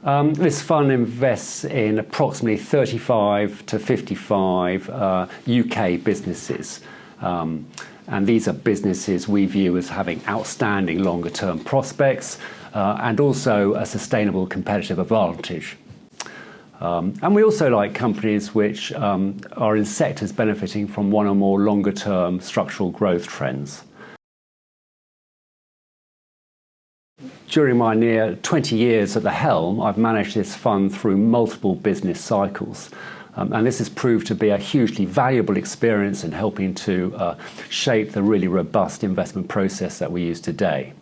This fund invests in approximately 35 to 55 UK businesses. And these are businesses we view as having outstanding longer-term prospects and also a sustainable competitive advantage. And we also like companies which are in sectors benefiting from one or more longer-term structural growth trends. During my near 20 years at the helm, I've managed this fund through multiple business cycles. And this has proved to be a hugely valuable experience in helping to shape the really robust investment process that we use today.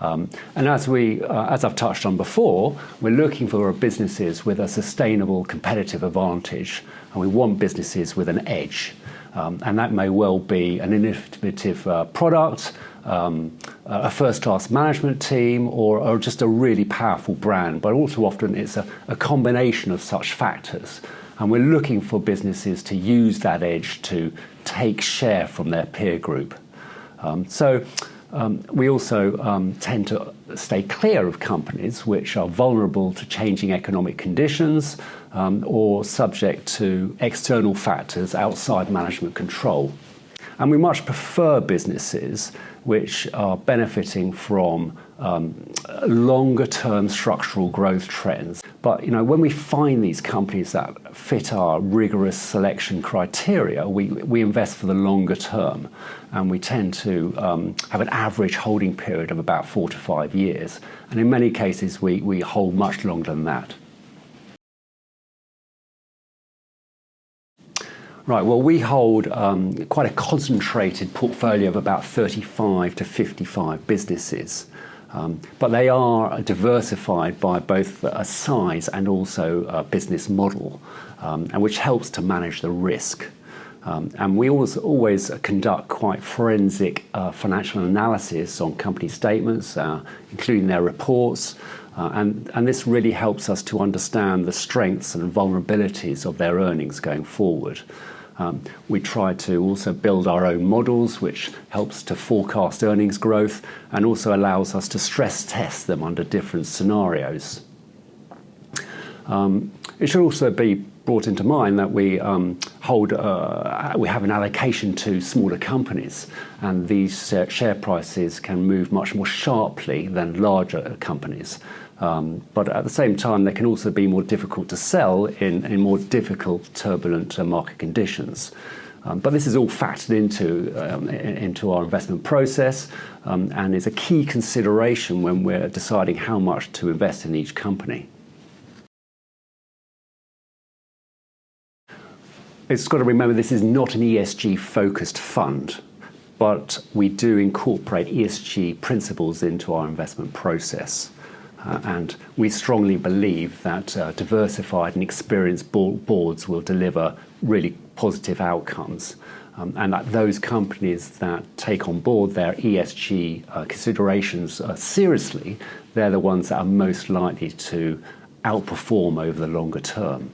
And as I've touched on before, we're looking for businesses with a sustainable competitive advantage, and we want businesses with an edge. And that may well be an innovative product, a first-class management team, or just a really powerful brand. But all too often it's a combination of such factors. And we're looking for businesses to use that edge to take share from their peer group. We also tend to stay clear of companies which are vulnerable to changing economic conditions or subject to external factors outside management control. And we much prefer businesses which are benefiting from longer-term structural growth trends. But when we find these companies that fit our rigorous selection criteria, we invest for the longer term, and we tend to have an average holding period of about 4 to 5 years. And in many cases, we hold much longer than that. Right, well, we hold quite a concentrated portfolio of about 35 to 55 businesses, but they are diversified by both a size and also a business model, and which helps to manage the risk. And we always conduct quite forensic financial analysis on company statements, including their reports, and this really helps us to understand the strengths and vulnerabilities of their earnings going forward. We try to also build our own models, which helps to forecast earnings growth and also allows us to stress test them under different scenarios. It should also be brought into mind that we have an allocation to smaller companies, and these share prices can move much more sharply than larger companies. But at the same time, they can also be more difficult to sell in more difficult, turbulent market conditions. But this is all factored into our investment process and is a key consideration when we're deciding how much to invest in each company. It's got to remember this is not an ESG-focused fund, but we do incorporate ESG principles into our investment process. And we strongly believe that diversified and experienced boards will deliver really positive outcomes, and that those companies that take on board their ESG considerations seriously, they're the ones that are most likely to outperform over the longer term.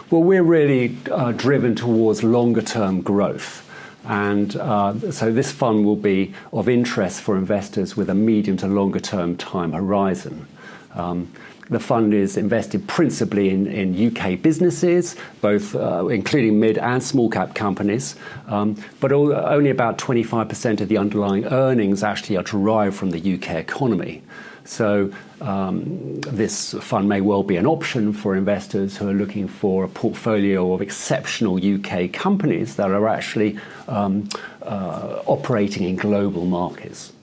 Well, we're really driven towards longer-term growth. And so this fund will be of interest for investors with a medium to longer term time horizon. The fund is invested principally in UK businesses, both including mid and small cap companies, but only about 25% of the underlying earnings actually are derived from the UK economy. So this fund may well be an option for investors who are looking for a portfolio of exceptional UK companies that are actually operating in global markets.